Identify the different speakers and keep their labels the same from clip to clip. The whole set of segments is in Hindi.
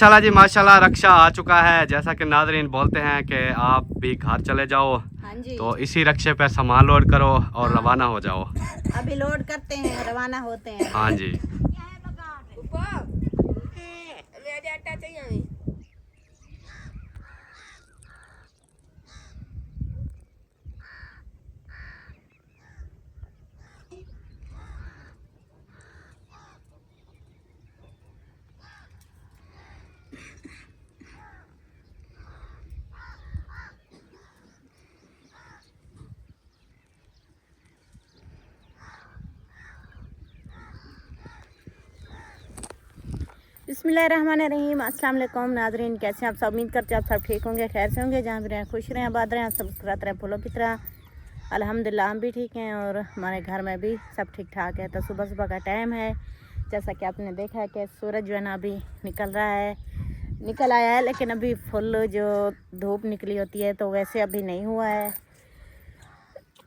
Speaker 1: माशाल्लाह जी माशाल्लाह, रक्षा आ चुका है। जैसा कि नाज़रीन बोलते हैं कि आप भी घर चले जाओ।
Speaker 2: हाँ जी।
Speaker 1: तो इसी रक्षे पे सामान लोड करो और रवाना हो जाओ।
Speaker 2: अभी लोड करते हैं, रवाना होते हैं।
Speaker 1: हाँ जी।
Speaker 2: बिस्मिल्लाहिर्रहमानिर्रहीम। अस्सलाम वालेकुम नाज़रीन, कैसे हैं आप सब? उम्मीद करते हैं आप सब ठीक होंगे, खैर से होंगे। जहाँ भी रहें खुश रहें, आबाद रहें, सब मुस्कुराते रहें फूलों की तरह। अल्हम्दुलिल्लाह हम भी ठीक हैं और हमारे घर में भी सब ठीक ठाक है। तो सुबह सुबह का टाइम है, जैसा कि आपने देखा है कि सूरज जो है ना अभी निकल आया है, लेकिन अभी फुल जो धूप निकली होती है तो वैसे अभी नहीं हुआ है।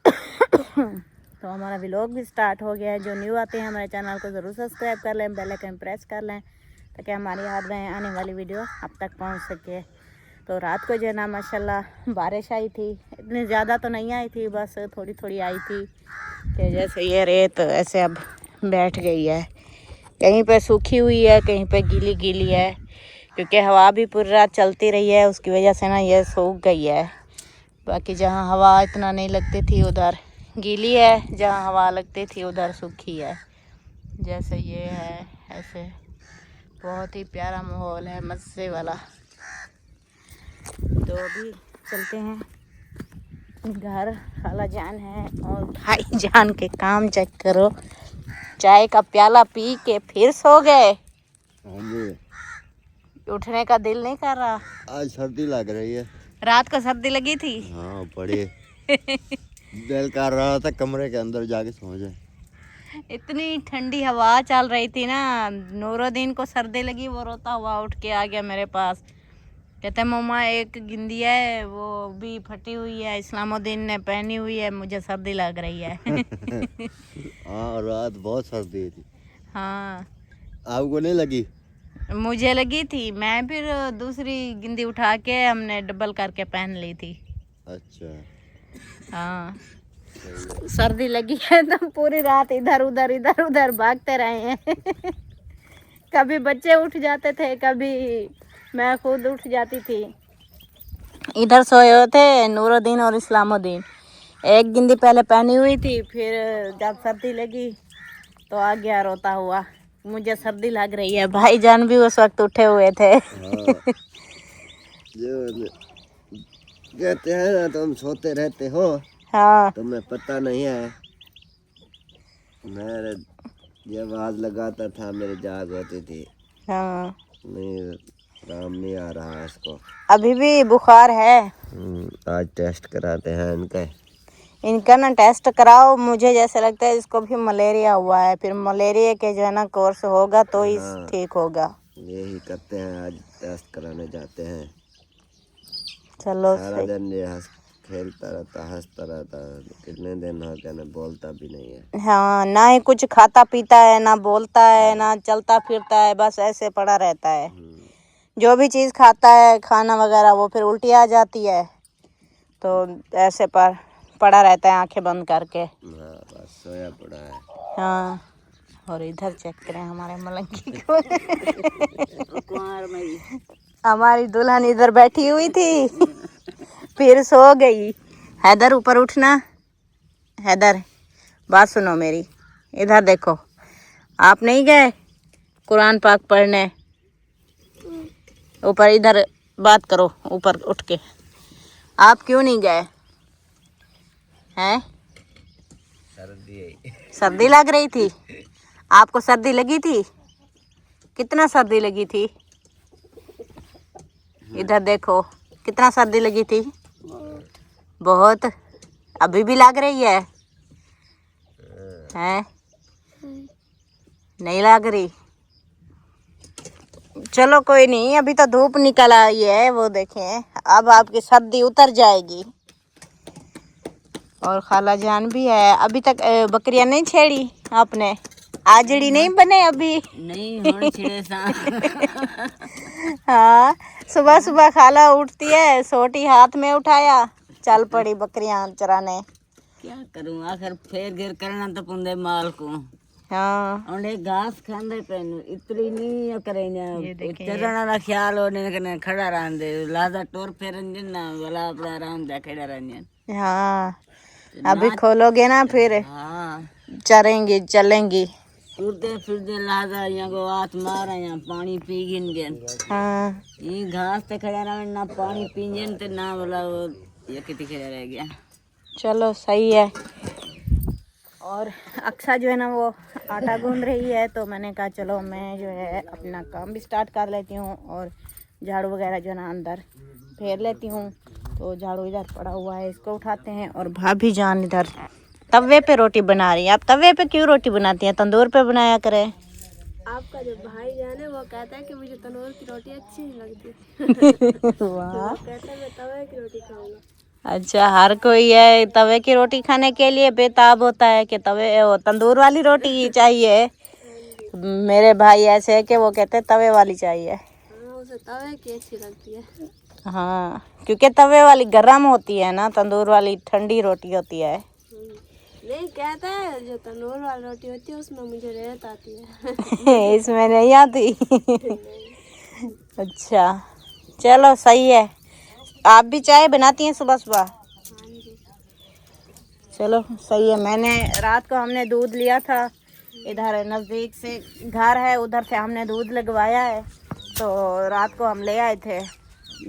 Speaker 2: तो हमारा व्लॉग भी स्टार्ट हो गया है। जो न्यू आते हैं हमारे चैनल को ज़रूर सब्सक्राइब कर लें, बेल आइकन प्रेस कर लें ताकि हमारी हर नए आने वाली वीडियो आप तक पहुंच सके। तो रात को जो है ना माशाल्लाह बारिश आई थी, इतनी ज़्यादा तो नहीं आई थी, बस थोड़ी थोड़ी आई थी कि जैसे ये रेत ऐसे अब बैठ गई है। कहीं पे सूखी हुई है, कहीं पे गीली गीली है, क्योंकि हवा भी पूरी रात चलती रही है, उसकी वजह से ना ये सूख गई है। बाकी जहाँ हवा इतना नहीं लगती थी उधर गीली है, जहाँ हवा लगती थी उधर सूखी है। जैसे ये है, ऐसे बहुत ही प्यारा माहौल है, मज़े वाला। तो अभी चलते हैं घर। खाला जान है और भाई जान के काम चेक करो, चाय का प्याला पी के फिर सो गए। उठने का दिल नहीं कर रहा।
Speaker 3: आज सर्दी लग रही है।
Speaker 2: रात को सर्दी लगी थी।
Speaker 3: हाँ बड़ी दिल कर रहा था कमरे के अंदर जाके सो जाए।
Speaker 2: इतनी ठंडी हवा चल रही थी ना, नूरुद्दीन को सर्दी लगी, वो रोता हुआ उठ के आ गया मेरे पास। कहते मम्मा एक गिंदी है वो भी फटी हुई है, इस्लामुद्दीन ने पहनी हुई है, मुझे सर्दी लग रही है।
Speaker 3: हाँ रात बहुत सर्दी थी।
Speaker 2: हाँ
Speaker 3: आपको नहीं लगी?
Speaker 2: मुझे लगी थी, मैं फिर दूसरी गिंदी उठा के हमने डबल करके पहन ली थी।
Speaker 3: अच्छा
Speaker 2: हाँ सर्दी लगी है तो पूरी रात इधर उधर भागते रहे हैं। कभी बच्चे उठ जाते थे, कभी मैं खुद उठ जाती थी। इधर सोए हुए थे नूरुद्दीन और इस्लामुद्दीन। एक गिंदी पहले पहनी हुई थी, फिर जब सर्दी लगी तो आ गया रोता हुआ, मुझे सर्दी लग रही है। भाईजान भी उस वक्त उठे हुए थे।
Speaker 3: हाँ। जो कहते हैं ना तुम सोते रहते हो,
Speaker 2: हाँ
Speaker 3: तुम्हें पता नहीं है। मैं ये आवाज लगाता था मेरी जाग होती थी।
Speaker 2: हाँ
Speaker 3: नहीं काम नहीं आ रहा इसको।
Speaker 2: अभी भी बुखार है।
Speaker 3: आज टेस्ट कराते हैं
Speaker 2: इनका ना टेस्ट कराओ, मुझे जैसे लगता है इसको भी मलेरिया हुआ है। फिर मलेरिया के जो है ना कोर्स होगा तो ही
Speaker 3: हाँ।
Speaker 2: ठीक होगा।
Speaker 3: यही करते हैं, आज टेस्ट कराने जाते हैं।
Speaker 2: चलो
Speaker 3: सारा
Speaker 2: सही।
Speaker 3: दिन ये खेलता रहता हंसता रहता, कितने दिन हो गए ना बोलता भी नहीं है।
Speaker 2: हाँ ना ही कुछ खाता पीता है, ना बोलता है, ना चलता फिरता है, बस ऐसे पड़ा रहता है। जो भी चीज़ खाता है खाना वगैरह वो फिर उल्टी आ जाती है, तो ऐसे पर पड़ा रहता है आंखें बंद करके।
Speaker 3: हाँ बस सोया पड़ा है।
Speaker 2: हाँ और इधर चेक करें हमारे मलंगी को। हमारी दुल्हन इधर बैठी हुई थी, फिर सो गई। हैदर ऊपर उठना, हैदर बात सुनो मेरी, इधर देखो। आप नहीं गए कुरान पाक पढ़ने ऊपर? इधर बात करो, ऊपर उठ के। आप क्यों नहीं गए हैं? सर्दी लग रही थी आपको? सर्दी लगी थी? कितना सर्दी लगी थी? इधर देखो कितना सर्दी लगी थी। बहुत। अभी भी लग रही है हैं? नहीं लग रही? चलो कोई नहीं, अभी तो धूप निकल आई है, वो देखें अब आपकी सर्दी उतर जाएगी। और खाला जान भी है। अभी तक बकरियां नहीं छेड़ी आपने? आजड़ी नहीं बने अभी?
Speaker 4: नहीं होने छिड़े सा।
Speaker 2: हाँ, सुबह सुबह खाला उठती है, सोटी हाथ में उठाया, चल पड़ी बकरियां चराने।
Speaker 4: क्या करूं, आखिर फेर घेर करना तो पुंदे माल को।
Speaker 2: हाँ,
Speaker 4: उन्हें घास खांदे पेन इतनी नहीं करे चरण ना ख्याल होने कने खड़ा रहंदे लादा टोर फेरन ना वाला अपना आराम दे खड़ा रहने।
Speaker 2: हाँ, अभी खोलोगे ना फिर
Speaker 4: हाँ
Speaker 2: चरेंगी चलेंगी।
Speaker 4: टूटते फिरते लादा यहाँ को हाथ मारा यहाँ पानी पी गिन।
Speaker 2: हाँ,
Speaker 4: ये घास पे खड़ा रहे ना पानी पीजन ते ना वाला वो ये कितनी खड़ा रह गया।
Speaker 2: चलो सही है। और अक्सा जो है ना वो आटा गूंद रही है, तो मैंने कहा चलो मैं जो है अपना काम भी स्टार्ट कर लेती हूँ और झाड़ू वगैरह जो है ना अंदर फेर लेती हूँ। तो झाड़ू इधर पड़ा हुआ है, इसको उठाते हैं। और भाभी जान इधर तवे पे रोटी बना रही है। आप तवे पे क्यों रोटी बनाती हैं, तंदूर पे बनाया करें।
Speaker 5: आपका जो भाई जान है वो कहता है कि मुझे तंदूर की रोटी अच्छी नहीं लगती।
Speaker 2: वाह,
Speaker 5: कहता है मैं तवे की रोटी खाऊंगा।
Speaker 2: अच्छा, हर कोई है तवे की रोटी खाने के लिए बेताब होता है कि तवे वो तंदूर वाली रोटी ही चाहिए। मेरे भाई ऐसे है कि वो कहते हैं तवे वाली चाहिए।
Speaker 5: हाँ, उसे तवे की अच्छी लगती है।
Speaker 2: हाँ, क्योंकि तवे वाली गर्म होती है ना, तंदूर वाली ठंडी रोटी होती है।
Speaker 5: नहीं, कहता है जो तंदूर वाली रोटी होती है उसमें मुझे रेत आती है।
Speaker 2: इसमें नहीं आती। अच्छा, चलो सही है। आप भी चाय बनाती हैं सुबह सुबह? चलो सही है। मैंने रात को हमने दूध लिया था, इधर नज़दीक से घर है, उधर से हमने दूध लगवाया है। तो रात को हम ले आए थे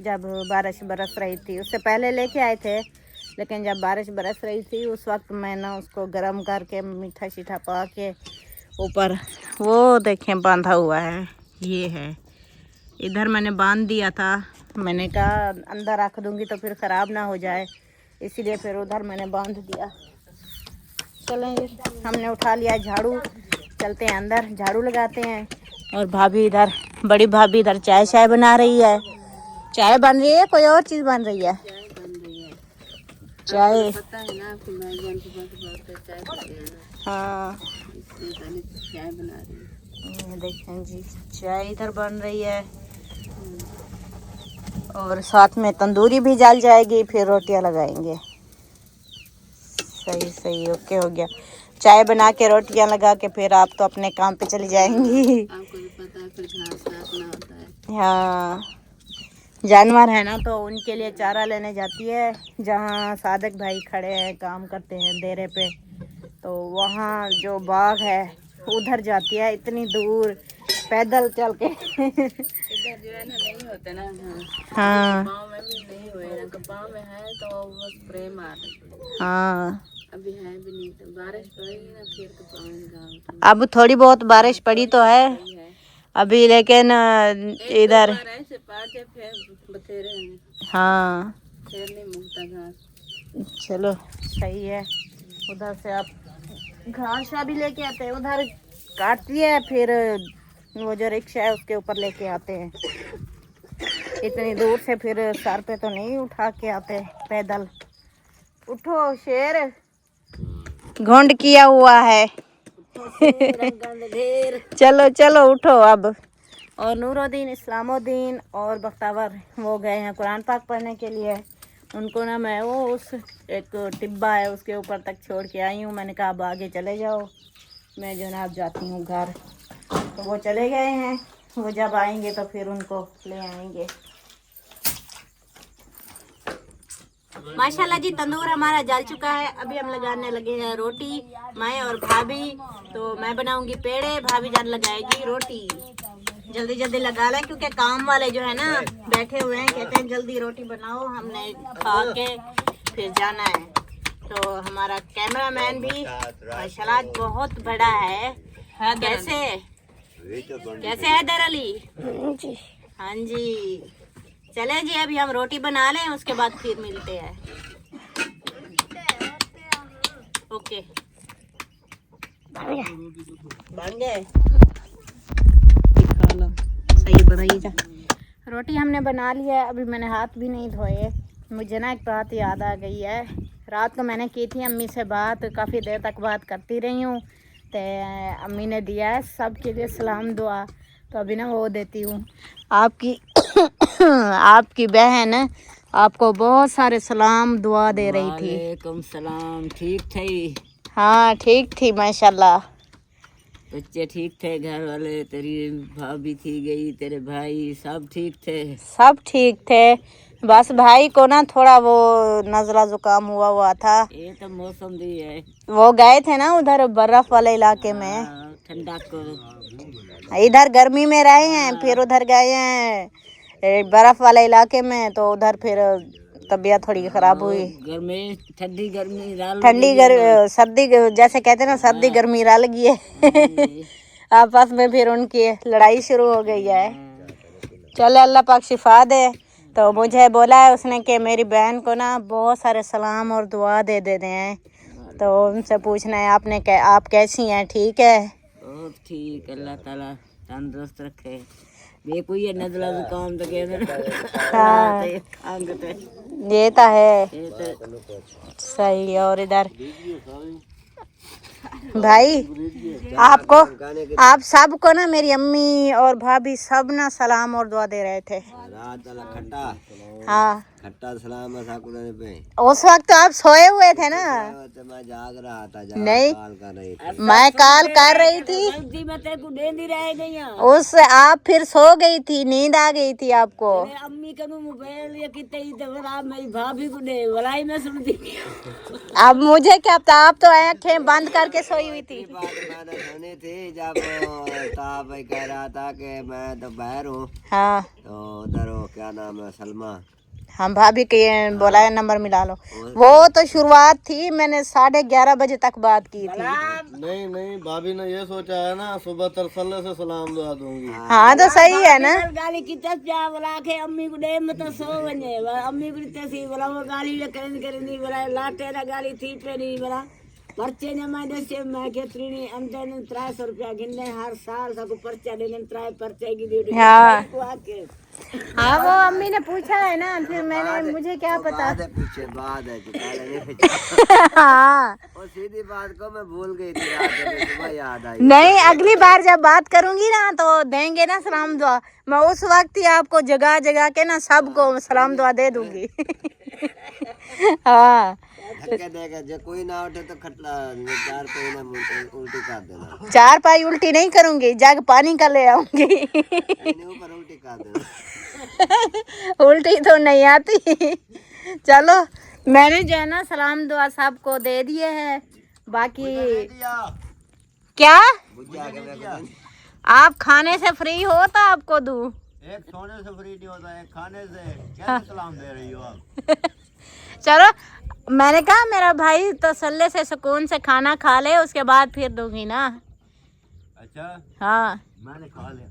Speaker 2: जब बारिश बरस रही थी। उससे पहले लेके आए थे, लेकिन जब बारिश बरस रही थी उस वक्त मैंने उसको गर्म करके मीठा शीठा पा के ऊपर वो देखें बांधा हुआ है। ये है, इधर मैंने बांध दिया था। मैंने कहा अंदर रख दूंगी तो फिर ख़राब ना हो जाए, इसीलिए फिर उधर मैंने बांध दिया। चलेंगे, हमने उठा लिया झाड़ू, चलते हैं अंदर झाड़ू लगाते हैं। और भाभी इधर, बड़ी भाभी इधर चाय शाय बना रही है। चाय बन रही है, कोई और चीज़ बन रही है? चाय।
Speaker 4: पता है ना आपको मैं जान सुबह चाय पीते हैं ना,
Speaker 2: हाँ,
Speaker 4: इसलिए चाय बना रही हूँ।
Speaker 2: ये देखें जी, चाय इधर बन रही है और साथ में तंदूरी भी जल जाएगी, फिर रोटियां लगाएंगे। सही सही, ओके हो गया। चाय बना के रोटियां लगा के फिर आप तो अपने काम पे चली जाएंगी।
Speaker 4: आपको भी पता है फिर घास काटना होता है।
Speaker 2: हाँ, जानवर है ना तो उनके लिए चारा लेने जाती है। जहाँ सादक भाई खड़े हैं, काम करते हैं डेरे पे, तो वहाँ जो बाग है उधर जाती है, इतनी दूर पैदल चल के।
Speaker 4: इधर जो है ना नहीं होते ना।
Speaker 2: हाँ
Speaker 4: गाँव में भी नहीं हुए ना, गाँव में है तो वो स्प्रे मार।
Speaker 2: हाँ,
Speaker 4: अभी है भी नहीं, तो बारिश पड़ेगी ना फिर तो पाएंगे।
Speaker 2: अब थोड़ी बहुत बारिश पड़ी तो है अभी, लेकिन इधर
Speaker 4: ऐसे पाते फिर बतेरे हैं,
Speaker 2: हाँ।
Speaker 4: फिर नहीं मुकता घास।
Speaker 2: चलो सही है। उधर से आप घास भी लेके आते हैं, उधर काटती है, फिर वो जो रिक्शा है उसके ऊपर लेके आते हैं। इतनी दूर से फिर सर पे तो नहीं उठा के आते पैदल। उठो शेर, घुंड किया हुआ है। चलो चलो उठो अब। और नूरुद्दीन, इस्लामुद्दीन और बख्तावर वो गए हैं कुरान पाक पढ़ने के लिए। उनको ना मैं वो उस एक टिब्बा है उसके ऊपर तक छोड़ के आई हूँ। मैंने कहा अब आगे चले जाओ, मैं जो ना अब जाती हूँ घर। तो वो चले गए हैं, वो जब आएंगे तो फिर उनको ले आएंगे। माशाल्लाह जी, तंदूर हमारा जल चुका है। अभी हम लगाने लगे हैं रोटी, मैं और भाभी। तो मैं बनाऊंगी पेड़े, भाभी जान लगाएगी रोटी। जल्दी जल्दी लगा लें क्योंकि काम वाले जो है ना बैठे हुए हैं, कहते हैं जल्दी रोटी बनाओ, हमने खा के फिर जाना है। तो हमारा कैमरामैन भी माशाल्लाह बहुत बड़ा है। कैसे कैसे है दर अली? हाँ जी, चले जी अभी हम रोटी बना लें, उसके बाद फिर मिलते हैं। ओके, बन गए, खा लो। सही बताइए जा। रोटी हमने बना ली है, अभी मैंने हाथ भी नहीं धोए। मुझे ना एक बात याद आ गई है। रात को मैंने की थी अम्मी से बात, काफ़ी देर तक बात करती रही हूँ, तो अम्मी ने दिया है सबके लिए सलाम दुआ। तो अभी ना वो देती हूँ आपकी आपकी बहन आपको बहुत सारे सलाम दुआ दे रही थी।
Speaker 4: वालेकुम सलाम। ठीक थे?
Speaker 2: हाँ ठीक थी माशाल्लाह।
Speaker 4: बच्चे ठीक थे? घर वाले, तेरी भाभी थी गई, तेरे भाई सब ठीक थे?
Speaker 2: सब ठीक थे, बस भाई को ना थोड़ा वो नज़ला जुकाम हुआ था।
Speaker 4: ये तो मौसम भी है।
Speaker 2: वो गए थे ना उधर बर्फ वाले इलाके में,
Speaker 4: ठंडा को।
Speaker 2: इधर गर्मी में रहे हैं, फिर उधर गए हैं बर्फ वाले इलाके में, तो उधर फिर तबीयत थोड़ी खराब हुई।
Speaker 4: गर्मी ठंडी गर्मी
Speaker 2: सर्दी जैसे कहते हैं ना, सर्दी गर्मी रल गई है आपस में, फिर उनकी लड़ाई शुरू हो गई है। चले अल्लाह पाक शिफा दे। तो मुझे बोला है उसने कि मेरी बहन को ना बहुत सारे सलाम और दुआ दे देते हैं, तो उनसे पूछना है आपने आप कैसी हैं? ठीक है?
Speaker 4: बहुत ठीक, अल्लाह ताला तंदुरुस्त रखे। ये कोई नजला जुकाम तो
Speaker 2: हाँ ये तो है सही। और इधर भाई आपको, आप सबको ना मेरी अम्मी और भाभी सब ना सलाम और दुआ दे रहे थे।
Speaker 3: खट्टा
Speaker 2: हाँ
Speaker 3: खट्टा सलाम पे।
Speaker 2: उस वक्त तो आप सोए हुए थे ना?
Speaker 3: तो मैं जाग रहा था,
Speaker 2: नहीं
Speaker 3: कॉल कर रही थी।
Speaker 2: मैं कॉल कर रही थी उस, आप फिर सो गई थी, नींद आ गई थी आपको।
Speaker 4: अम्मी का मोबाइल या कितने मेरी भाभी को दे वलाई में सुनती।
Speaker 2: अब मुझे क्या पता, आप तो आंखें बंद करके सोई हुई थी।
Speaker 3: मैंने सुनी थी जब साहब भाई कह रहा था कि मैं तो बाहर हूँ।
Speaker 2: हाँ
Speaker 3: तो उधर हो, क्या नाम है, सलमा।
Speaker 2: हम भाभी के बोला है नंबर मिला लो। वो तो शुरुआत थी, मैंने 11:30 बजे तक बात की थी।
Speaker 3: नहीं भाभी ने ये सोचा है ना, सुबह तरसल्ले से सलाम दुआ दूंगी।
Speaker 2: हाँ तो सही है ना।
Speaker 4: गाली की जा बोला के अम्मी को दे मत सो बने अम्मी को तसी बोला वो गाली करनी बोला ला तेरा गाली थी पे नहीं बोला पर्चे ने मैं दे मैं के त्रीनी अंदर ने 300 रुपया गिनने हर साल सबको पर्चा देने 3 पर्चे की दे।
Speaker 2: हाँ हाँ वो अम्मी ने पूछा है ना, फिर मैंने, मुझे क्या पता।
Speaker 3: पीछे बात है
Speaker 2: हाँ
Speaker 3: और सीधी बात को मैं भूल गई थी, रात में सुबह याद आई।
Speaker 2: नहीं, अगली बार जब बात करूंगी ना तो देंगे ना सलाम दुआ, मैं उस वक्त ही आपको जगह जगह के ना सबको सलाम दुआ दे दूंगी हाँ
Speaker 3: जो कोई ना उठे तो खटला 4 पाई ना उल्टी कर देना।
Speaker 2: 4 पाई उल्टी नहीं करूंगी, जग पानी का ले आऊंगी
Speaker 3: ऊपर उल्टी कर देना
Speaker 2: उल्टी तो नहीं आती। चलो मैंने जो है ना सलाम दुआ सबको दे दिए हैं। बाकी क्या आप खाने से फ्री हो तो आपको दूं?
Speaker 3: एक सोने से फ्री नहीं होता है, खाने से कैसे सलाम दे रही हो आप?
Speaker 2: चलो मैंने कहा मेरा भाई तसल्ले से सुकून से खाना खा ले, उसके बाद फिर दूंगी ना।
Speaker 3: अच्छा
Speaker 2: हाँ
Speaker 3: मैंने खा लिया।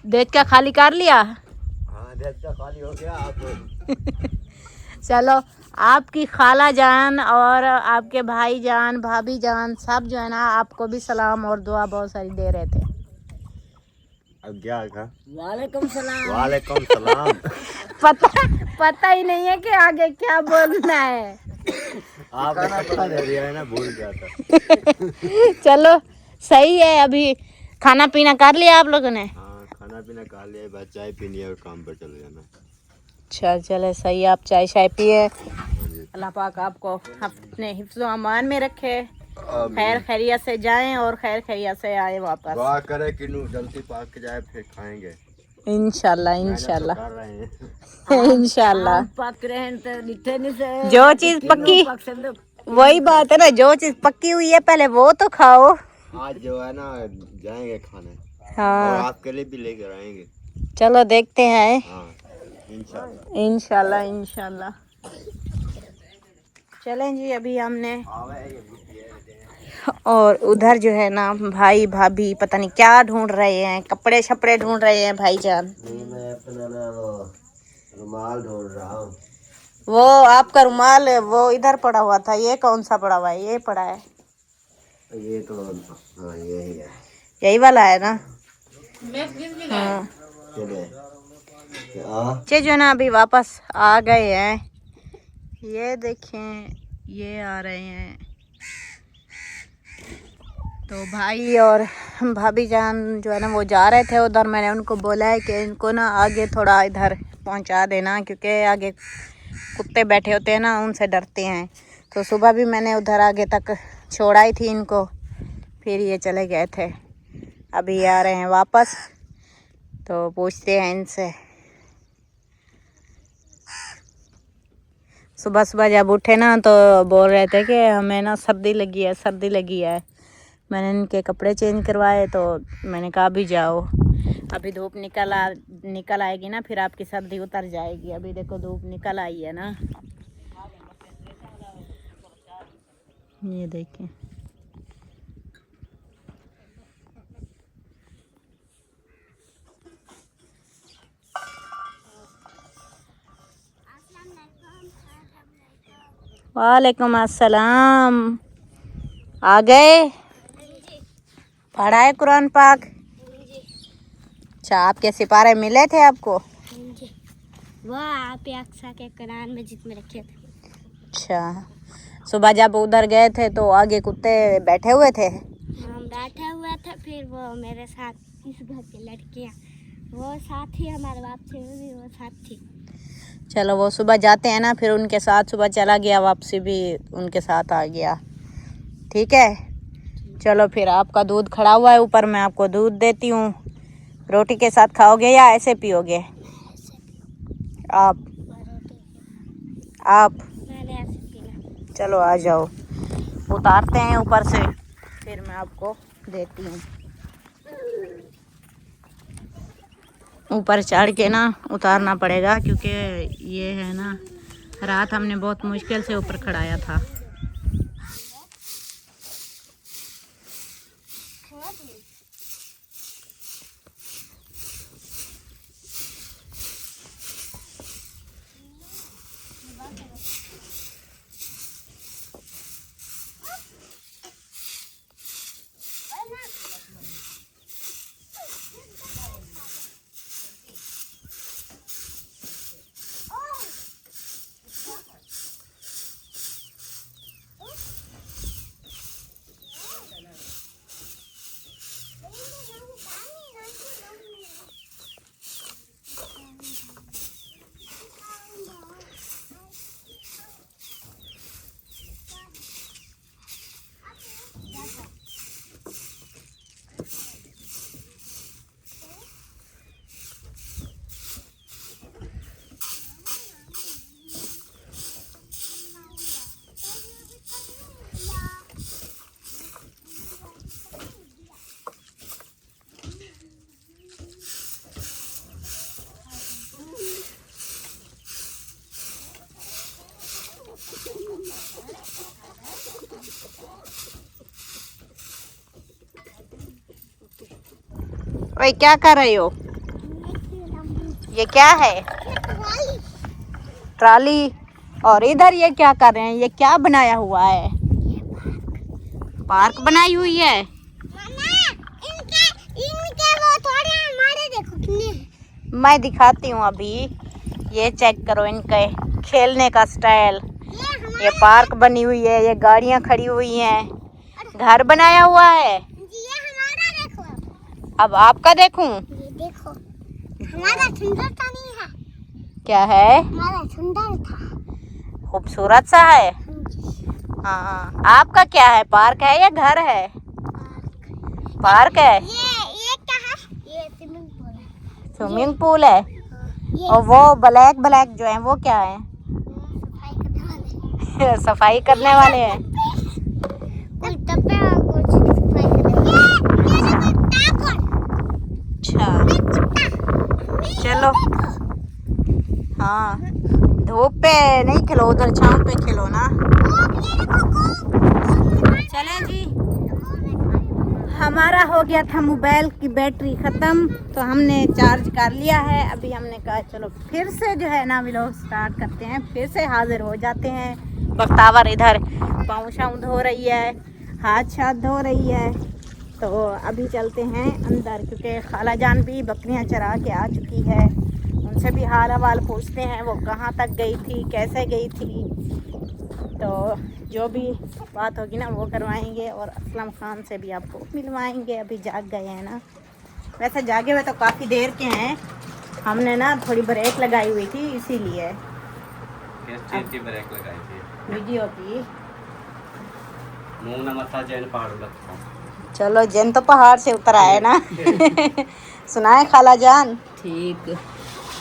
Speaker 2: देख का खाली कर लिया?
Speaker 3: हाँ देख खाली हो गया आप
Speaker 2: चलो आपकी खाला जान और आपके भाई जान भाभी जान सब जो है ना आपको भी सलाम और दुआ बहुत सारी दे रहे थे।
Speaker 3: अब क्या था?
Speaker 4: वालेकुम सलाम।
Speaker 3: वालेकुम सलाम
Speaker 2: पता ही नहीं है कि आगे क्या बोलना है।
Speaker 3: आप पता दे दिया है ना, भूल गया था
Speaker 2: चलो सही है। अभी खाना पीना कर लिया आप लोगों ने?
Speaker 3: हाँ खाना पीना कर लिया, बस चाय पीनी है और काम पर चले जाना।
Speaker 2: अच्छा चले सही है, आप चाय शाय पिए। अल्लाह पाक आपको अपने हिफ्ज़ व अमान में रखे, खैर खैरियत से जाएं और खैर खैरियत से आए वापस।
Speaker 3: दुआ करे कि जल्दी पाक के जाए, फिर खाएंगे
Speaker 2: इंशाल्लाह इंशाल्लाह
Speaker 3: कर रहे हैं
Speaker 2: इंशाल्लाह।
Speaker 4: पक रहे तो दिखे नहीं से
Speaker 2: जो चीज पक्की, वही बात है ना, जो चीज पक्की हुई है पहले वो तो खाओ।
Speaker 3: आज जो है ना जाएंगे खाने,
Speaker 2: हाँ
Speaker 3: और आपके लिए भी लेकर आएंगे।
Speaker 2: चलो देखते हैं।
Speaker 3: हाँ इंशाल्लाह
Speaker 2: इंशाल्लाह इंशाल्लाह। चलें जी, अभी हमने और उधर जो है ना भाई भाभी पता नहीं क्या ढूंढ रहे हैं, कपड़े शपड़े ढूंढ रहे हैं भाईजान।
Speaker 3: मैं अपना ना वो रुमाल ढूंढ रहा हूँ।
Speaker 2: वो आपका रुमाल वो इधर पड़ा हुआ था, ये कौन सा पड़ा हुआ है? ये पड़ा है,
Speaker 3: ये तो हाँ यही है,
Speaker 2: यही वाला है ना? हाँ चे जो ना अभी वापस आ गए हैं। ये देखें ये आ रहे हैं, तो भाई और भाभी जान जो है ना वो जा रहे थे उधर। मैंने उनको बोला है कि इनको ना आगे थोड़ा इधर पहुंचा देना, क्योंकि आगे कुत्ते बैठे होते हैं ना, उनसे डरते हैं। तो सुबह भी मैंने उधर आगे तक छोड़ाई थी इनको, फिर ये चले गए थे। अभी आ रहे हैं वापस, तो पूछते हैं इनसे। सुबह सुबह जब उठे ना तो बोल रहे थे कि हमें ना सर्दी लगी है, सर्दी लगी है। मैंने इनके कपड़े चेंज करवाए, तो मैंने कहा अभी जाओ, अभी धूप निकल आएगी ना, फिर आपकी सर्दी उतर जाएगी। अभी देखो धूप निकल आई है ना, ये देखिए। वालेकुम अस्सलाम। आ गए? पढ़ा है कुरान पाक? अच्छा, आपके सिपारे मिले थे आपको?
Speaker 5: वो आप अक्सा के कुरान मजीद में रखे थे।
Speaker 2: अच्छा, सुबह जब उधर गए थे तो आगे कुत्ते बैठे हुए थे?
Speaker 5: हम बैठे हुए थे, फिर वो मेरे साथ इस घर की लड़कियाँ, वो साथ ही हमारे बाप थे, वो साथ थी।
Speaker 2: चलो, वो सुबह जाते हैं ना, फिर उनके साथ सुबह चला गया, वापसी भी उनके साथ आ गया। ठीक है, चलो फिर आपका दूध खड़ा हुआ है ऊपर, मैं आपको दूध देती हूँ। रोटी के साथ खाओगे या ऐसे पियोगे? आप
Speaker 5: मैंने ऐसे पीना।
Speaker 2: चलो आ जाओ, उतारते हैं ऊपर से, फिर मैं आपको देती हूँ। ऊपर चढ़ के ना उतारना पड़ेगा, क्योंकि ये है ना, रात हमने बहुत मुश्किल से ऊपर खड़ाया था। भाई क्या कर रहे हो? ये क्या है? ट्राली। और इधर ये क्या कर रहे हैं? ये क्या बनाया हुआ है? पार्क बनाई हुई है।
Speaker 5: इनके वो थोड़े हमारे देखो कितने।
Speaker 2: मैं दिखाती हूँ अभी, ये चेक करो इनके खेलने का स्टाइल। ये पार्क बनी हुई है, ये गाड़ियाँ खड़ी हुई हैं, घर बनाया हुआ है।
Speaker 5: ये हमारा देखो।
Speaker 2: अब आपका देखूं?
Speaker 5: ये देखो, हमारा सुंदर था नहीं है।
Speaker 2: क्या है?
Speaker 5: हमारा सुंदर था,
Speaker 2: खूबसूरत सा है। हाँ, आपका क्या है? पार्क है या घर है? पार्क है।
Speaker 5: ये क्या है? ये स्विमिंग पूल है।
Speaker 2: स्विमिंग पूल है।
Speaker 5: ये
Speaker 2: और वो ब्लैक ब्लैक जो है वो क्या है?
Speaker 5: सफाई करने वाले
Speaker 2: सफाई करने वाले हैं।
Speaker 5: कुछ डब्बे और कुछ सफाई करने
Speaker 2: अच्छा, चलो। हाँ, धूप पे नहीं खेलो, उधर छांव पे खेलो ना। चले जी, हमारा हो गया था मोबाइल की बैटरी ख़त्म, तो हमने चार्ज कर लिया है। अभी हमने कहा चलो फिर से जो है ना व्लॉग स्टार्ट करते हैं, फिर से हाजिर हो जाते हैं। बख्तावर इधर पाँव शाँव धो रही है, हाथ धो रही है। तो अभी चलते हैं अंदर, क्योंकि खाला जान भी बकरियां चरा के आ चुकी है। उनसे भी हाल हवाल पूछते हैं, वो कहाँ तक गई थी, कैसे गई थी। तो जो भी बात होगी ना वो करवाएंगे, और असलम खान से भी आपको मिलवाएंगे। अभी जाग गए हैं ना, वैसे जागे हुए तो काफ़ी देर के हैं, हमने ना थोड़ी ब्रेक लगाई हुई थी इसीलिए।
Speaker 1: किस चीज़ की ब्रेक लगाई थी?
Speaker 2: वीडियो की।
Speaker 1: मुंह न मथा जैन पहाड़ लगता।
Speaker 2: चलो जैन तो पहाड़ से उतर आए ना। सुनाए खाला जान,
Speaker 4: ठीक।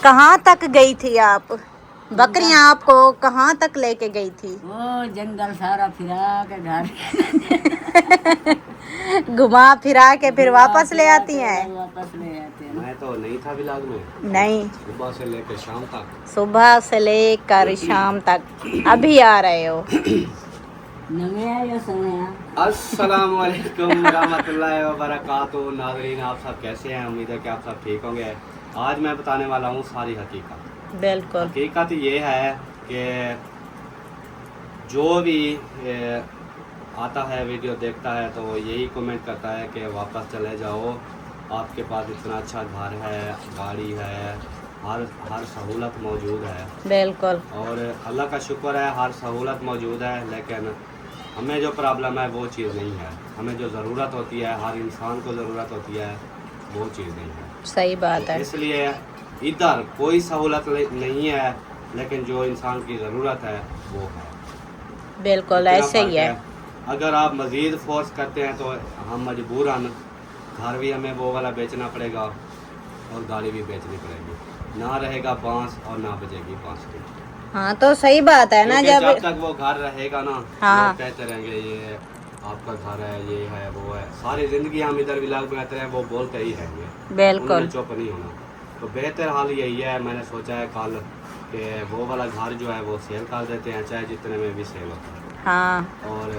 Speaker 2: कहाँ तक गई थी आप? बकरियां आपको कहाँ तक लेके गई थी?
Speaker 4: वो जंगल सारा फिरा के घर
Speaker 2: घुमा फिरा के फिर वापस ले आती हैं।
Speaker 4: वापस ले आते हैं।
Speaker 1: मैं तो नहीं था व्लॉग में।
Speaker 2: नहीं,
Speaker 1: सुबह से लेकर शाम तक।
Speaker 2: सुबह से लेकर शाम तक अभी आ रहे हो।
Speaker 4: नवे आया समय
Speaker 1: अस्सलाम वालेकुम रहमतुल्लाहि व बरकातुहू। नाज़रीन, आप सब कैसे हैं? उम्मीद है कि आप सब ठीक होंगे। आज मैं बताने वाला हूँ सारी हकीकत।
Speaker 2: बिल्कुल।
Speaker 1: हकीकत ये है कि जो भी आता है, वीडियो देखता है, तो यही कमेंट करता है कि वापस चले जाओ, आपके पास इतना अच्छा घर है, गाड़ी है, हर सहूलत मौजूद है।
Speaker 2: बिल्कुल।
Speaker 1: और अल्लाह का शुक्र है, हर सहूलत मौजूद है, लेकिन हमें जो प्रॉब्लम है वो चीज़ नहीं है। हमें जो ज़रूरत होती है, हर इंसान को ज़रूरत होती है, वो चीज़ नहीं है।
Speaker 2: सही बात है।
Speaker 1: इसलिए इधर कोई सहूलत नहीं है, लेकिन जो इंसान की ज़रूरत है वो है।
Speaker 2: बिल्कुल
Speaker 1: इतना
Speaker 2: ऐसे ही
Speaker 1: फर्क
Speaker 2: है।
Speaker 1: अगर आप मज़ीद फोर्स करते हैं तो हम मजबूरन घर भी हमें वो वाला बेचना पड़ेगा और गाड़ी भी बेचनी पड़ेगी। ना रहेगा बांस और ना बजेगी बांसुरी।
Speaker 2: हाँ तो सही बात है ना।
Speaker 1: क्योंकि
Speaker 2: जब
Speaker 1: जब तक वो घर रहेगा ना,
Speaker 2: हाँ।
Speaker 1: लोग कहते रहेंगे ये आपका घर है, ये है, वो है। सारी ज़िंदगी हम इधर व्लॉग बनाते हैं, वो बोलते ही रहेंगे।
Speaker 2: बिल्कुल।
Speaker 1: उन्होंने चुप नहीं होना। तो बेहतर हाल यही है, मैंने सोचा है कल कि वो वाला घर जो है वो सेल कर देते हैं, चाहे जितने में भी सेल होता है।
Speaker 2: हाँ।
Speaker 1: और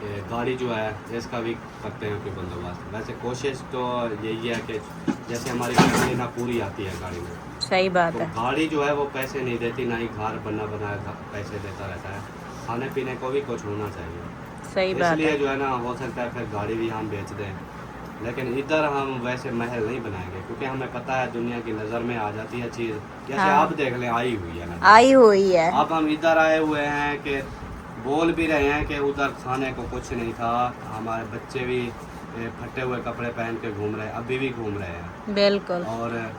Speaker 1: ये गाड़ी जो है इसका भी करते हैं कोई बंदोबस्त। वैसे कोशिश तो यही है कि जैसे हमारी फैमिली ना पूरी आती है गाड़ी में,
Speaker 2: सही बात
Speaker 1: तो
Speaker 2: है।
Speaker 1: गाड़ी जो है वो पैसे नहीं देती, ना ही घर बनाया पैसे देता रहता है। खाने पीने को भी कुछ होना चाहिए।
Speaker 2: सही बात
Speaker 1: इसलिए
Speaker 2: है।
Speaker 1: जो है ना, हो सकता है फिर गाड़ी भी हम बेच दें, लेकिन इधर हम वैसे महल नहीं बनाएंगे, क्योंकि हमें पता है दुनिया की नज़र में आ जाती है चीज़। जैसे
Speaker 2: हाँ।
Speaker 1: आप देख लें, आई हुई है ना,
Speaker 2: आई हुई है।
Speaker 1: अब हम इधर आए हुए हैं कि बोल भी रहे हैं कि उधर खाने को कुछ नहीं था। हमारे बच्चे भी फटे हुए कपड़े पहन के घूम रहे हैं, अभी भी घूम रहे हैं।
Speaker 2: बिल्कुल।
Speaker 1: और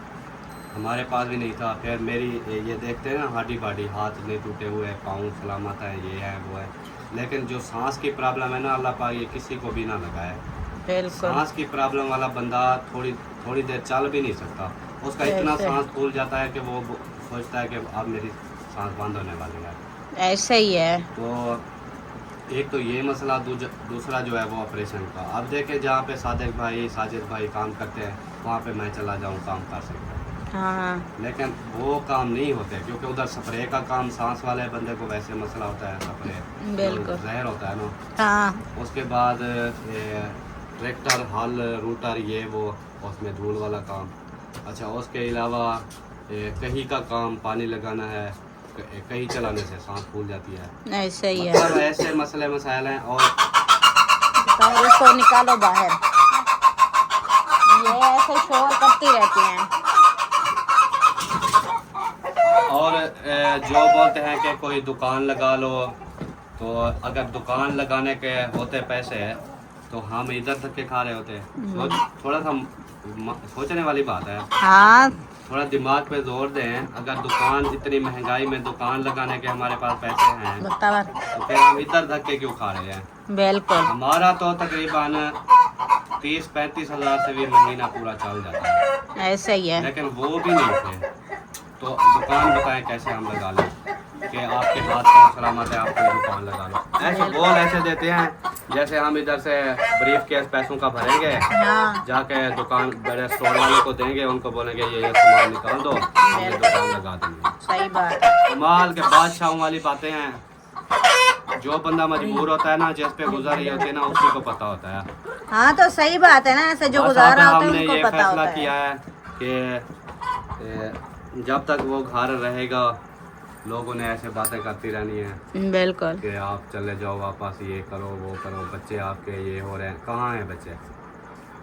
Speaker 1: हमारे पास भी नहीं था। फिर मेरी ये देखते हैं ना, हड्डी बाडी, हाथ नहीं टूटे हुए, पाँव सलामत है, ये है वो है। लेकिन जो सांस की प्रॉब्लम है ना, अल्लाह पाक ये किसी को भी ना लगाए।
Speaker 2: बिल्कुल।
Speaker 1: सांस की प्रॉब्लम वाला बंदा थोड़ी देर चल भी नहीं सकता। उसका इतना
Speaker 2: ऐसे।
Speaker 1: सांस फूल जाता है कि वो सोचता है कि अब मेरी सांस बंद होने वाली है।
Speaker 2: ऐसे ही है।
Speaker 1: तो एक तो ये मसला, दूसरा जो है वो ऑपरेशन का। अब देखें, जहाँ पे साजिद भाई काम करते हैं, वहाँ पे मैं चला जाऊँ, काम कर सकता हूँ।
Speaker 2: हाँ।
Speaker 1: लेकिन वो काम नहीं होते, क्योंकि उधर स्प्रे का काम, सांस वाले बंदे को वैसे मसला होता है, स्प्रे
Speaker 2: बिल्कुल।
Speaker 1: जहर होता है ना।
Speaker 2: हाँ।
Speaker 1: उसके बाद ट्रैक्टर, हल, रूटर, ये वो, उसमें धूल वाला काम। अच्छा, उसके अलावा कहीं का काम, पानी लगाना है, कहीं चलाने से सांस फूल जाती है।
Speaker 2: ऐसे ही है।
Speaker 1: मतलब ऐसे मसले मसाइल हैं। और
Speaker 2: तो इसको निकालो बाहर, ये ऐसे शोर करती रहती हैं।
Speaker 1: और जो बोलते हैं कि कोई दुकान लगा लो, तो अगर दुकान लगाने के होते पैसे तो हम इधर तक के खा रहे होते। थोड़ा सा सोचने वाली बात है।
Speaker 2: हाँ।
Speaker 1: थोड़ा दिमाग पे जोर दें। अगर दुकान, इतनी महंगाई में दुकान लगाने के हमारे पास पैसे हैं,
Speaker 2: बतावा।
Speaker 1: तो फिर हम इधर धक्के क्यों खा रहे हैं?
Speaker 2: बिल्कुल।
Speaker 1: हमारा तो तकरीबन 30-35 हज़ार से भी महीना पूरा चल जाता है।
Speaker 2: ऐसे ही है।
Speaker 1: लेकिन वो भी नहीं थे, तो दुकान बताएं कैसे हम लगा लें कि आपके हाथ पाँव सलामत है, आप कोई दुकान लगा लो। ऐसे बोल ऐसे देते हैं जैसे हम इधर से ब्रीफ केस पैसों का भरेंगे,
Speaker 2: हाँ।
Speaker 1: जाके दुकान बड़े स्टोर वाले को देंगे, उनको बोलेंगे ये सामान निकाल दो, हम ये दुकान लगा देंगे।
Speaker 2: सही बात है।
Speaker 1: कमाल के बादशाहों वाली बातें हैं। जो बंदा मजबूर होता है ना, जिस पे गुजर रही होती है ना, उसी को पता होता है।
Speaker 2: हाँ तो सही बात है ना, ऐसे जो
Speaker 1: बस
Speaker 2: गुजारा
Speaker 1: अब
Speaker 2: होता है
Speaker 1: हमने
Speaker 2: उनको
Speaker 1: ये
Speaker 2: पता
Speaker 1: फैसला
Speaker 2: होता
Speaker 1: किया
Speaker 2: है।
Speaker 1: है कि जब तक वो घर रहेगा, लोगों ने ऐसे बातें करती रहनी है
Speaker 2: बिल्कुल।
Speaker 1: कि आप चले जाओ वापस, ये करो वो करो, बच्चे आपके ये हो रहे हैं। कहाँ हैं बच्चे?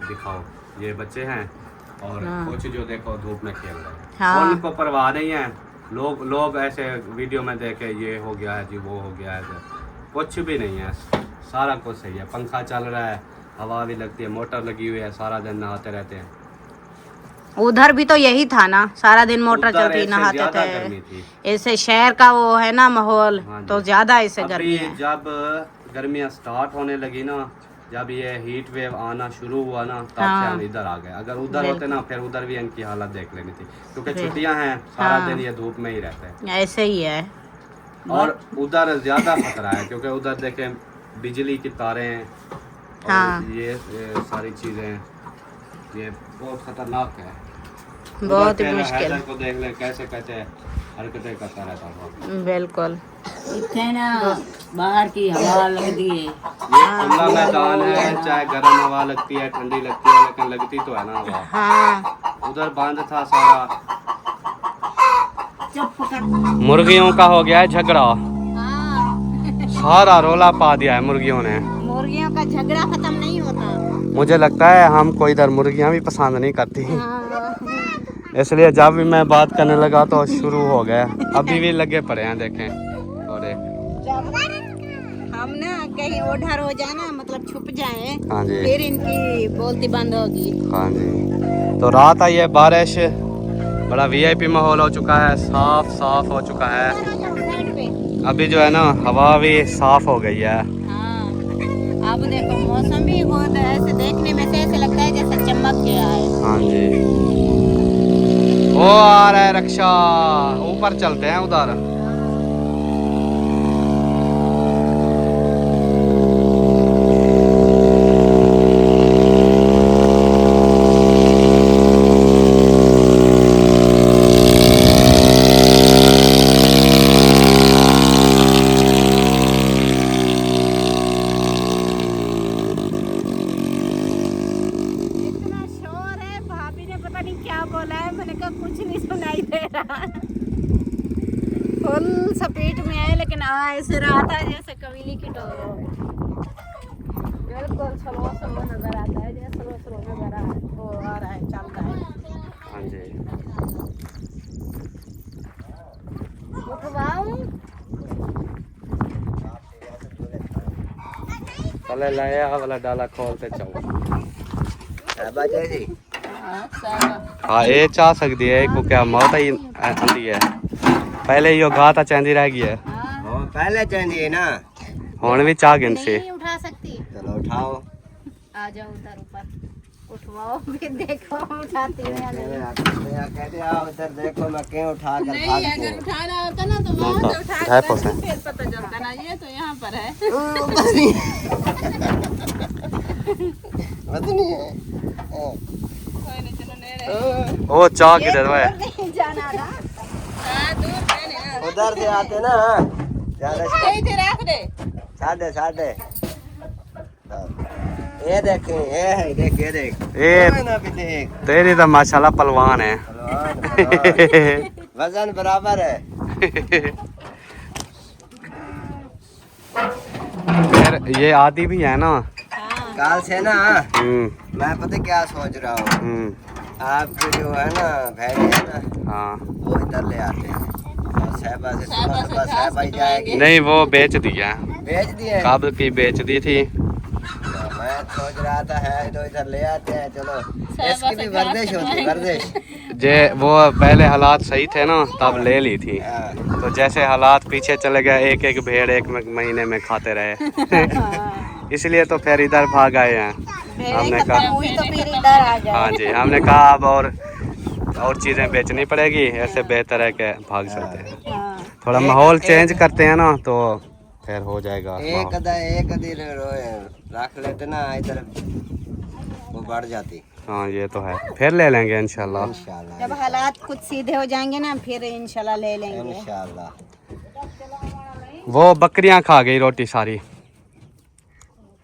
Speaker 1: दिखाओ, ये बच्चे हैं। और
Speaker 2: हाँ।
Speaker 1: कुछ जो देखो धूप में खेल रहे हैं,
Speaker 2: हाँ।
Speaker 1: उनको परवाह नहीं है। लोग ऐसे वीडियो में देखे ये हो गया है जी, वो हो गया है, कुछ भी नहीं है, सारा कुछ सही है। पंखा चल रहा है, हवा भी लगती है, मोटर लगी हुई है, सारा दिन नहाते रहते हैं।
Speaker 2: उधर भी तो यही था ना, सारा दिन मोटर
Speaker 1: उधर
Speaker 2: चलती
Speaker 1: ऐसे
Speaker 2: नहाते
Speaker 1: ज्यादा गर्मी
Speaker 2: थे।
Speaker 1: थी।
Speaker 2: ऐसे शहर का वो है ना माहौल,
Speaker 1: हाँ जी।
Speaker 2: तो ज्यादा ऐसे
Speaker 1: अभी
Speaker 2: गर्मी है।
Speaker 1: जब गर्मियाँ स्टार्ट होने लगी ना, जब ये हीट वेव आना शुरू हुआ ना, तब
Speaker 2: हाँ।
Speaker 1: से हम इधर आ गए। अगर उधर होते ना, फिर उधर भी इनकी हालत देख लेनी थी, क्योंकि छुट्टियां हैं, सारा
Speaker 2: हाँ।
Speaker 1: दिन ये धूप में ही रहते हैं।
Speaker 2: ऐसे ही है।
Speaker 1: और उधर ज्यादा खतरा है, क्योंकि उधर देखें बिजली की तारें हैं और
Speaker 2: हाँ।
Speaker 1: ये सारी चीजें, ये बहुत खतरनाक है।
Speaker 2: बहुत
Speaker 1: उधर
Speaker 2: ही
Speaker 1: फिर
Speaker 2: मुश्किल।
Speaker 1: हैदर को देख ले कैसे कैसे हरकतें करता रहता था।
Speaker 2: बिल्कुल।
Speaker 4: इतने ना बाहर की हवा लगती है।
Speaker 1: ये खुला मैदान है, चाहे गर्म हवा लगती है, ठंडी लगती है, लेकिन लगती तो है ना हवा।
Speaker 2: हाँ।
Speaker 1: उधर बंद था सारा।
Speaker 4: चुप कर।
Speaker 1: मुर्गियों का हो गया है झगड़ा,
Speaker 2: हाँ।
Speaker 1: सारा रोला पा दिया है मुर्गियों ने।
Speaker 2: मुर्गियों का झगड़ा खत्म नहीं होता।
Speaker 1: मुझे लगता है हमको इधर मुर्गियां भी पसंद नहीं करती,
Speaker 2: हाँ।
Speaker 1: इसलिए जब भी मैं बात करने लगा तो शुरू हो गया। अभी भी लगे पड़े हैं, देखें थोड़े।
Speaker 2: हम ना कहीं ओढ़र हो जाए ना, मतलब छुप जाए,
Speaker 1: हाँ जी,
Speaker 2: फिर इनकी बोलती बंद होगी।
Speaker 1: हाँ जी। तो रात आई है बारिश, बड़ा वीआईपी माहौल हो चुका है, साफ साफ हो चुका है। अभी जो है ना हवा भी साफ हो गई है।
Speaker 2: हाँ। अब देखो मौसम भी बहुत ऐसे देखने में से ऐसे लगता है जैसे चमक गया है।
Speaker 1: हाँ जी, वो आ रहा है रक्षा, ऊपर चलते हैं उधर।
Speaker 2: इतना शोर है, भाभी ने पता नहीं क्या बोला है, मैंने कहा कुछ नहीं सुनाई दे रहा। फुल स्पीड में है, लेकिन ऐसे रहा था जैसे कबीली की टोर हो। बिल्कुल स्लो स्लो नजर आता है, जैसे स्लो स्लो नजर आ रहा है, चल रहा है।
Speaker 1: हाँ जी,
Speaker 2: उठवाऊं?
Speaker 1: पहले लाया वाला डाला खोलते चाहो। हाँ ये चाह सकती है को क्या मौत ही आती है। पहले यो गा तो चांदी रह गई है,
Speaker 3: पहले चाहिए ना।
Speaker 1: हुन भी चाह गिन से।
Speaker 2: नहीं उठा सकती।
Speaker 3: चलो उठाओ।
Speaker 2: आ जाओ उधर ऊपर, उठवाओ, फिर देखो उठाती हूँ या नहीं।
Speaker 3: कहते आओ इधर देखो, मैं क्यों उठा कर भाग
Speaker 2: अगर उठाना होता ना तो
Speaker 1: हाँ,
Speaker 2: वहाँ से उठा
Speaker 1: ढाई
Speaker 2: कर
Speaker 1: परसेंट।
Speaker 2: फिर पता चलता ना, ये तो यहाँ पर है।
Speaker 3: पता नहीं है।
Speaker 2: कोई नहीं, चलो ले रहे।
Speaker 1: ओ चाह किधर है?
Speaker 2: नहीं जाना ना। हाँ, दूर है ना।
Speaker 3: उधर से आते ना,
Speaker 2: इधर रख दे।
Speaker 3: साढ़े साढ़े। ये देखें, ये है, देख ये देख।
Speaker 1: ये
Speaker 3: ना भी देख।
Speaker 1: तेरी तो माशाल्लाह पहलवान है।
Speaker 3: वजन बराबर है।
Speaker 1: फिर ये आती भी है ना।
Speaker 3: काल से ना
Speaker 1: हम्म,
Speaker 3: मैं पता क्या सोच रहा हूँ, आपके जो है ना भैंस है ना,
Speaker 1: हाँ।
Speaker 3: वो इधर ले आते हैं और साहबा से सुबह सुबह साहबा ही जाएगी।
Speaker 1: नहीं वो बेच दिया,
Speaker 3: बेच दिए।
Speaker 1: कब की बेच दी थी।
Speaker 3: तो मैं सोच रहा था है तो इधर ले आते हैं, चलो इसकी भी वर्जिश होती, वर्जिश।
Speaker 1: जे वो पहले हालात सही थे ना, तब ले ली थी।
Speaker 3: हाँ।
Speaker 1: तो जैसे हालात पीछे चले गए, एक एक भेड़ एक महीने में खाते रहे। इसलिए तो फिर इधर भाग आए हैं। हमने कहा
Speaker 2: हुई तो फिर इधर आ जाओ।
Speaker 1: हाँ जी, हमने कहा अब और चीज़ें बेचनी पड़ेगी, ऐसे बेहतर है कि भाग सकते हैं।
Speaker 2: हाँ।
Speaker 1: थोड़ा माहौल चेंज करते हैं ना, तो फिर हो जाएगा।
Speaker 3: एक अदी रख लेते ना इधर, वो बढ़ जाती।
Speaker 1: हाँ ये तो है, फिर ले लेंगे इंशाल्लाह।
Speaker 3: इंशाल्लाह
Speaker 2: जब हालात कुछ सीधे हो जाएंगे ना, फिर इंशाल्लाह ले लेंगे।
Speaker 3: इंशाल्लाह।
Speaker 1: वो बकरियां खा गई रोटी सारी।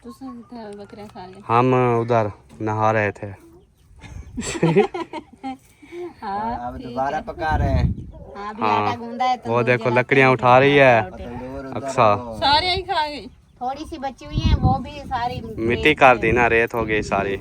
Speaker 2: बकरियां खा गई।
Speaker 1: हम उधर नहा रहे थे।
Speaker 3: अब दोबारा पका रहे हैं।
Speaker 2: हाँ, अभी आटा गूंदा है तो
Speaker 1: वो देखो लकड़ियां उठा रही है अक्सा।
Speaker 2: सारी ही खा गई। थोड़ी सी बची हुई है, वो भी सारी
Speaker 1: मिट्टी कर दी ना, रेत हो गई सारी।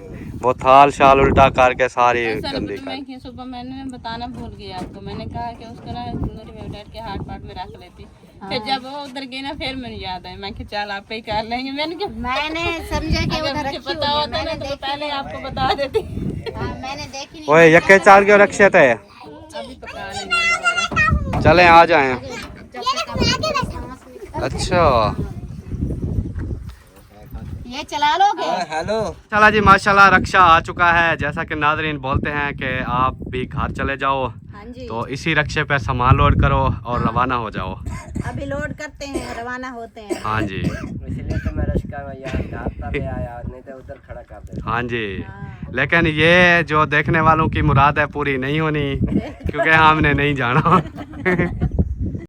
Speaker 1: वो थाल शाल उल्टा करके सारी गंदी कर।
Speaker 2: मैं सुबह मैंने बताना भूल गया आपको, मैंने कहा कि उसको ना तंदूरी में बैठ के हाथ पाट में रख लेती। फिर जब वो उधर गई ना फिर मैंने याद आई, मैं कि चल आप ही कर लेंगे। मैंने समझा कि उधर रखी पता होता ना तो पहले आपको बता देती। मैंने देखी नहीं।
Speaker 1: ओए यक्के चार क्यों रखे थे?
Speaker 2: अभी पका लेंगे।
Speaker 1: चले आ जाए। अच्छा
Speaker 2: ये चला लोगे?
Speaker 3: हेलो।
Speaker 1: चला जी माशाल्लाह रक्षा आ चुका है। जैसा कि नाज़रीन बोलते हैं कि आप भी घर चले जाओ,
Speaker 2: हाँ जी।
Speaker 1: तो इसी रक्षे पे सामान लोड करो और रवाना हो जाओ।
Speaker 2: अभी लोड करते हैं, रवाना होते हैं।
Speaker 1: हाँ जी
Speaker 3: इसलिए तो मैं रश्का में यहाँ घर तक ले आया, नहीं तो उधर खड़ा कर देता।
Speaker 1: हाँ जी। लेकिन ये जो देखने वालों की मुराद है पूरी नहीं होनी, क्योंकि हमने नहीं जाना।